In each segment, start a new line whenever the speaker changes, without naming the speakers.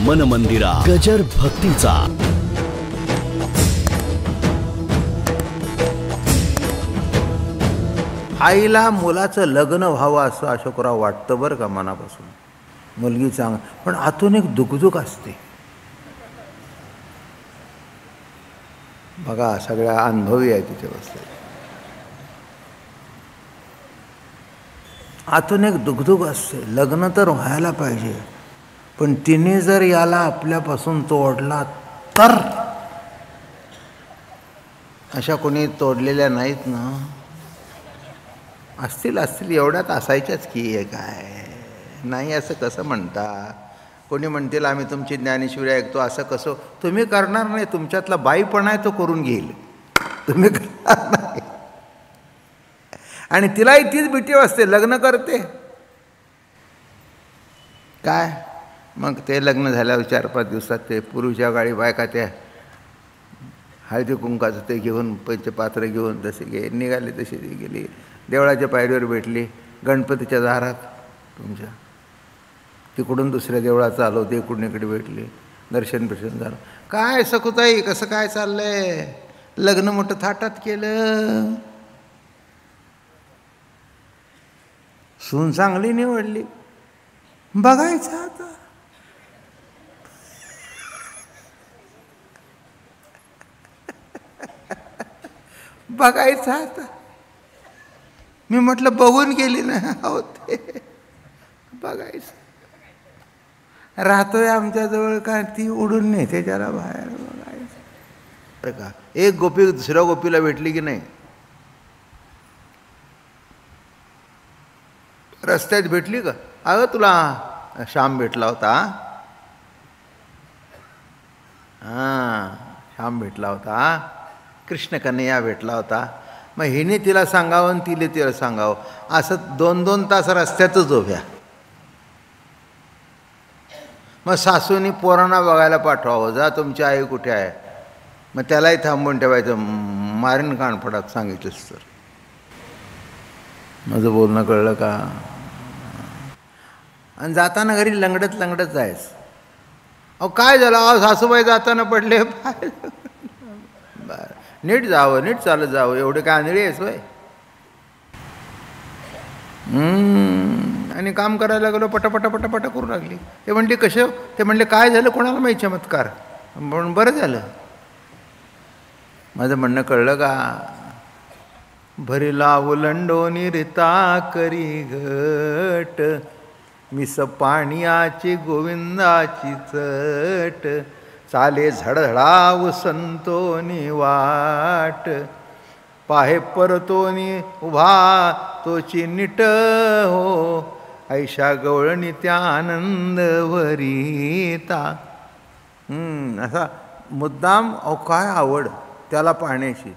मन मंदिरा गजर भक्तीचा.
आईला मुलाचं लग्न व्हावं असं अशोकराव वाटतं बरं का मनापासून. मुलगी चांग पण आतून एक दुखदुख असते बघा. सगळ्या अनुभवी आहे तिथे बसले. आतून एक दुखदुख असते. लग्न तर व्हायला पाहिजे, पण तिने जर याला आपल्यापासून तोडला तर. अशा कोणी तोडलेल्या नाहीत ना? असतील एवढ्यात असायच्याच की. हे काय नाही असं कसं म्हणता? कोणी म्हणतील आम्ही तुमची ज्ञानेश्वरी ऐकतो असं कसं? तुम्ही करणार नाही. तुमच्यातला बाईपणा आहे तो करून घेईल, तुम्ही करणार नाही. आणि तिलाही तीच भीती असते, लग्न करते काय. मग ते लग्न झाल्यावर 4-5 दिवसात ते पूर्वीच्या काळी बायका त्या हळदी कुंकाचं ते घेऊन पंचपात्र घेऊन जसे निघाले तशी ती गेली. देवळाच्या पायरीवर भेटली, गणपतीच्या दारात तुमच्या. तिकडून दुसऱ्या देवळाचं आलो, ते इकडून इकडे भेटली, दर्शन झालं. काय सखुताई कसं काय चाललंय? लग्न मोठं थाटात केलं, सून चांगली निवडली, बघायचं आता. बघायचं आता. मी म्हटलं बघून गेली ना. होते बघायचं. राहतोय आमच्याजवळ का ती उडून नेते त्याला बाहेर. बघायचं बरं का. एक गोपी दुसऱ्या गोपीला भेटली की नाही? रस्त्यात भेटली का? अगं तुला श्याम भेटला होता. हां श्याम भेटला होता, कृष्ण कन्हैया भेटला होता. मग हिने तिला सांगावं आणि तिला सांगावं. असं 2-2 तास रस्त्यातच उभ्या. मग सासूनी पोरांना बघायला पाठवावं, जा तुमची आई कुठे आहे. मग त्यालाही थांबून ठेवायचं, मारीन कानफडात सांगितलंच तर. माझं बोलणं कळलं का? आणि जाताना घरी लंगडत जायचं. अहो काय झालं? अहो सासूबाई जाताना पडले. बरं नीट जावं, नीट चालत जावं. एवढे काय आंधळी आहेस होय? आणि काम करायला गेलो, पटापटा करू लागली. ते म्हणले कशा? ते म्हणले काय झालं कोणाला माहिती चमत्कार. म्हणून बरं झालं. माझं म्हणणं कळलं का? भरला उलंडोनी रिता करी घट, मिस पाण्याची गोविंदाची चट, चाले झडझडाव संतोनी वाट, पाहे परतोनी उभा तोची नीट हो, ऐशा गवळणी त्या आनंद भरिता. असा मुद्दाम. अहो काय आवड त्याला पाण्याची.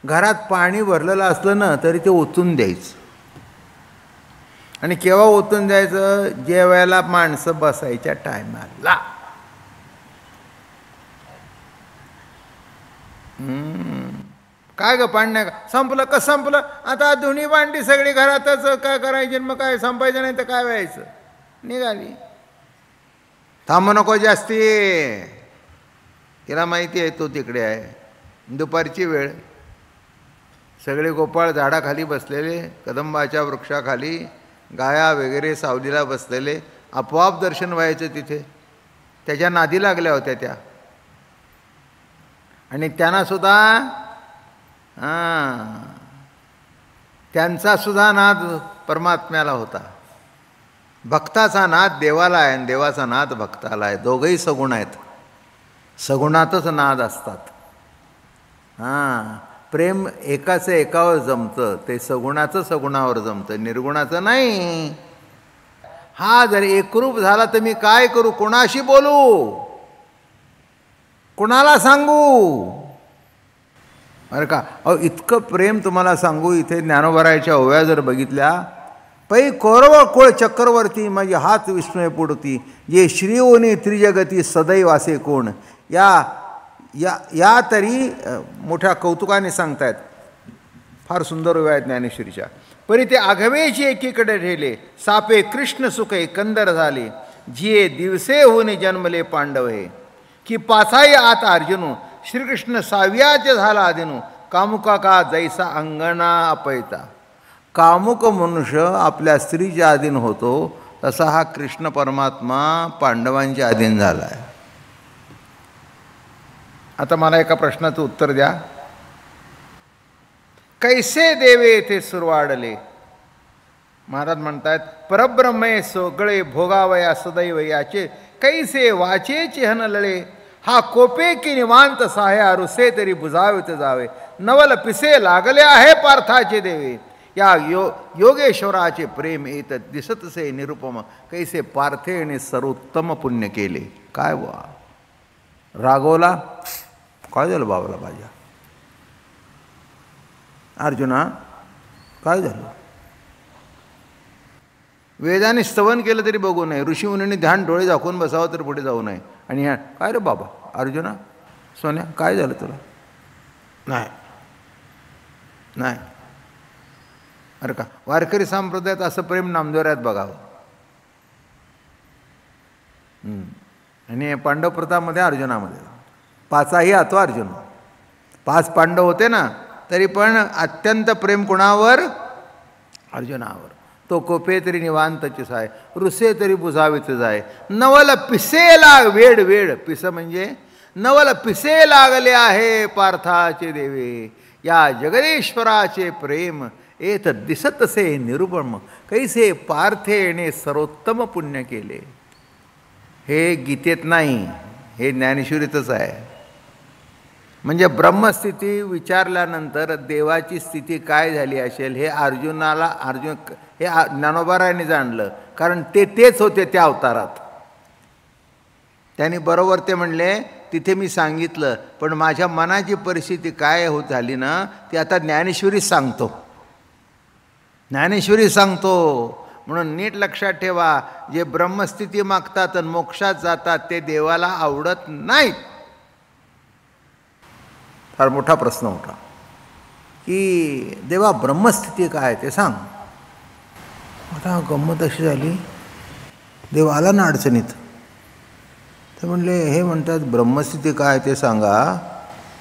घरात पाणी भरलेलं असलं ना तरी ते ओतून द्यायचं. आणि केव्हा ओतून द्यायचं? जेवायला माणसं बसायच्या टायमाला. काय ग पाणी नाही का? संपलं का? संपलं. आता धुणी भांडी सगळी घरातच काय करायची? मग काय संपायचं नाही तर काय व्हायचं? निघाली. थांबू नको जास्ती. तिला माहिती आहे तो तिकडे आहे. दुपारची वेळ, सगळे गोपाळ झाडाखाली बसलेले, कदंबाच्या वृक्षाखाली, गाया वगैरे सावलीला बसलेले. आपोआप दर्शन व्हायचं तिथे. त्याच्या नादी लागल्या होत्या त्या. आणि त्यांनासुद्धा त्यांचासुद्धा नाद परमात्म्याला होता. भक्ताचा नाद देवाला आहे आणि देवाचा नाद भक्ताला आहे. दोघंही सगुण आहेत. सगुणातच नाद असतात. प्रेम एकाचं एकावर जमतं, ते सगुणाचं सगुणावर जमतं, निर्गुणाचं नाही. हा जर एकरूप झाला तर मी काय करू? कोणाशी बोलू? कोणाला सांगू? बरं का. अहो इतकं प्रेम तुम्हाला सांगू. इथे ज्ञानोबरायच्या ओव्या जर बघितल्या, पै कौरव कुळ चक्रवर्ती माझे हात विस्मय पुढती, जे श्रीओनी त्रिजगती सदैव असे कोण. या तरी मोठ्या कौतुकाने सांगतायत. फार सुंदर ओव्या आहेत ज्ञानेश्वरीच्या. परी ते आघवेची एकीकडे ठेले, सापे कृष्ण सुखे कंदर झाले, जिये दिवसे होऊन जन्मले पांडव हे. की पाचाई आत अर्जुनो श्रीकृष्ण साव्याचे झाला आदिनो कामुका का जैसा अंगणा अपैता. कामुक मनुष्य आपल्या स्त्रीच्या अधीन होतो तसा हा कृष्ण परमात्मा पांडवांच्या अधीन झाला आहे. आता मला एका प्रश्नाचं उत्तर द्या. कैसे देवे येथे सुरवाडले. महाराज म्हणतात परब्रह्मे सगळे भोगावया सदैव याचे कैसे वाचे चिहन लळे. हा कोपे की निवांत साह्या रुसे तरी बुजावित जावे. नवल पिसे लागले आहे पार्थाचे देवे. या योगेश्वराचे प्रेम येत दिसतसे निरुपम. कैसे पार्थेने सर्वोत्तम पुण्य केले. काय वा रागवला. काय झालं बाबाला माझ्या अर्जुना काय झालं. वेदाने स्तवन केलं तरी बघू नये. ऋषीमुनींनी ध्यान डोळे दाखवून बसावं तर पुढे जाऊ नये. आणि ह्या काय रे बाबा अर्जुना सोन्या काय झालं तुला. नाही नाही अरे का वारकरी संप्रदायात असं प्रेम नामदेवरायात बघावं. आणि पांडव प्रतापमध्ये अर्जुनामध्ये पाचाही आतो अर्जुन. 5 पांडव होते ना तरी पण अत्यंत प्रेम कोणावर अर्जुनावर. तो कोपे तरी निवांतची साय रुसे तरी बुजावीत जाय. नवल पिसेला वेड वेड पिस म्हणजे नवल पिसे लागले आहे पार्थाचे देवे. या जगदेश्वराचे प्रेम येत दिसतसे निरुपम. कैसे पार्थेने सर्वोत्तम पुण्य केले. हे गीतेत नाही हे ज्ञानेश्वरीतच आहे. म्हणजे ब्रह्मस्थिती विचारल्यानंतर देवाची स्थिती काय झाली असेल हे अर्जुन हे ज्ञानोबारायांनी जाणलं. कारण तेच होते त्या अवतारात. त्यांनी बरोबर ते म्हणले तिथे मी सांगितलं पण माझ्या मनाची परिस्थिती काय होत झाली ना ती आता ज्ञानेश्वरीच सांगतो. ज्ञानेश्वरी सांगतो. म्हणून नीट लक्षात ठेवा जे ब्रह्मस्थिती मागतात आणि मोक्षात जातात ते देवाला आवडत नाहीत. फार मोठा प्रश्न होता की देवा ब्रह्मस्थिती काय ते सांग. आता गंमत अशी झाली देव आला ना अडचणीत. ते म्हणले हे म्हणतात ब्रह्मस्थिती काय ते सांगा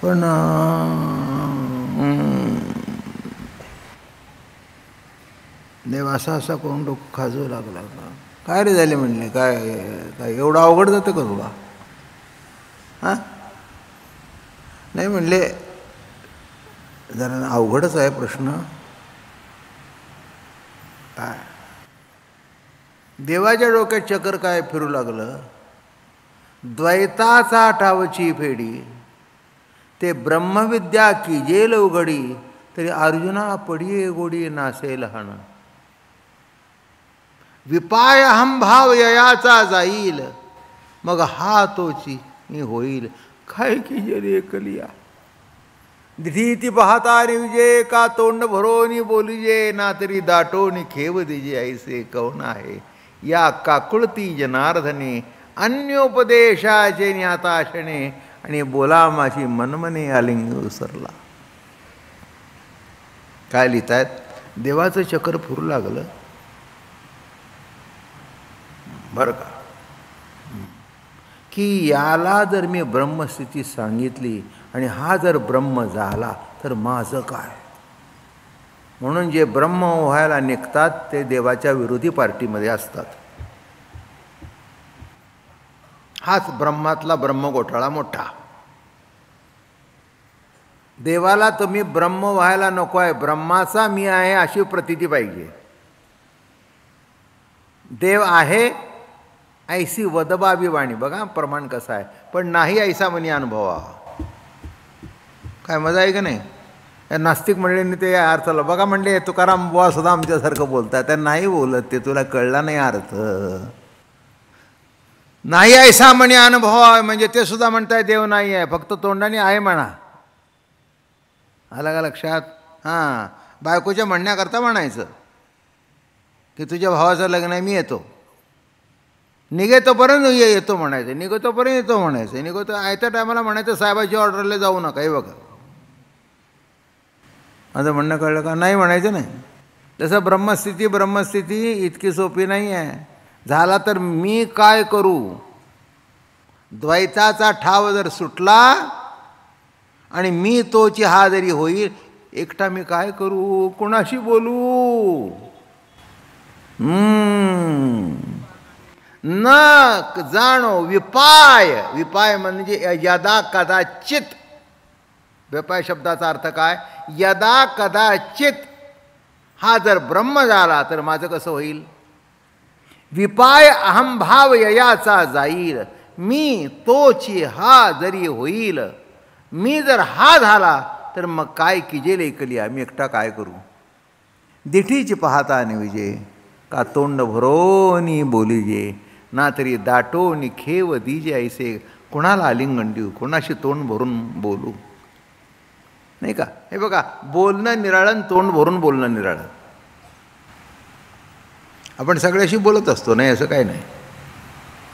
पण देव असा करून डोकं खाजवू लागला. काय रे झाले म्हणले काय काय एवढं अवघड जातं का तुला. हां नाही म्हणले जरा अवघडच आहे प्रश्न. काय देवाच्या डोक्यात चक्कर काय फिरू लागलं. द्वैताचा ठावची फेडी ते ब्रह्मविद्या किजेल उघडी तरी अर्जुना पडिये गोडी नासे लहान. विपाय भाव ययाचा जाईल मग हा तोची होईल. काय की जरे कलिया दिठी पाहता रे विजय का तोंड भरोनी बोलिजे ना तरी दाटोनी खेव दिजे ऐसे कौन आहे. या काकुळती जनार्दने अन्योपदेशाचे न्याताशणे आणि बोला माझी मनमने आलिंग उसरला. काय लिहितायत देवाचं चक्र फिरू लागलं बरं का. की याला जर मी ब्रह्मस्थिती सांगितली आणि हा जर ब्रह्म झाला तर माझं काय. म्हणून जे ब्रह्म व्हायला निघतात ते देवाच्या विरोधी पार्टीमध्ये असतात. हाच ब्रह्मातला ब्रह्म घोटाळा मोठा. देवाला तुम्ही ब्रह्म व्हायला नको आहे ब्रह्माचा मी आहे अशी प्रतीती पाहिजे. देव आहे ऐसी वदबाबी वाणी बघा प्रमाण कसं आहे पण नाही ऐसा मनी अनुभवा. काय मजा आहे का नाही. या नास्तिक मंडळींनी ते अर्थाला बघा म्हणले तुकाराम बुवा सुद्धा आमच्यासारखं बोलतात. त्या नाही बोलत ते तुला कळला नाही अर्थ. नाही ऐसा म्हणे अनुभव म्हणजे ते सुद्धा म्हणताय देव नाही आहे फक्त तोंडाने आहे म्हणा. आलं का लक्षात. हां बायकोच्या म्हणण्याकरता म्हणायचं की तुझ्या भावाचं लग्न आहे मी येतो. निघेतोपर्यंत येतो म्हणायचं निघतोपर्यंत येतो म्हणायचं निघतो आयत्या टायमाला म्हणायचं साहेबाची ऑर्डरला जाऊ नका. हे बघा माझं म्हणणं कळलं का. नाही म्हणायचं नाही. तसं ब्रह्मस्थिती इतकी सोपी नाही आहे. झाला तर मी काय करू? द्वैताचा ठाव जर सुटला आणि मी तोची हा जरी होईल, एकटा मी काय करू? कोणाशी बोलू? न जाणो विपाय. विपाय म्हणजे यदा कदाचित. विपाय शब्दाचा अर्थ काय? यदा कदाचित हा जर ब्रह्म झाला तर माझं कसं होईल? विपाय अहंभाव ययाचा जाईल. मी तोची हा जरी होईल. मी जर हा झाला तर मग काय किजेल ऐकली आम्ही एकटा काय करू? दिठीची पाहता निविजे का तोंड भरोनी बोलीजे. ना तरी दाटोनी खेव दीजे ऐसे. कोणाला आलिंगन देऊ? कोणाशी तोंड भरून बोलू? नाही का? हे बघा, बोलणं निराळं, तोंड भरून बोलणं निराळं. आपण सगळ्याशी बोलत असतो, नाही असं काही नाही.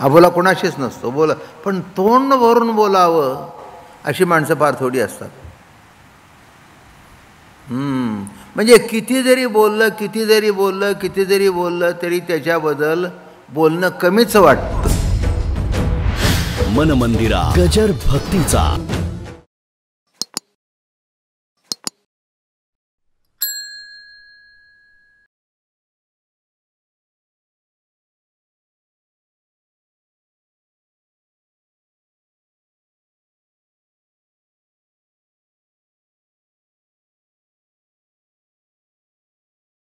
अबोला कोणाशीच नसतो बोला, पण तोंड भरून बोलावं अशी माणसं फार थोडी असतात. म्हणजे किती जरी बोललं तरी त्याच्याबद्दल बोलणं कमीच वाटतं.
मन मंदिरा गजर भक्तीचा.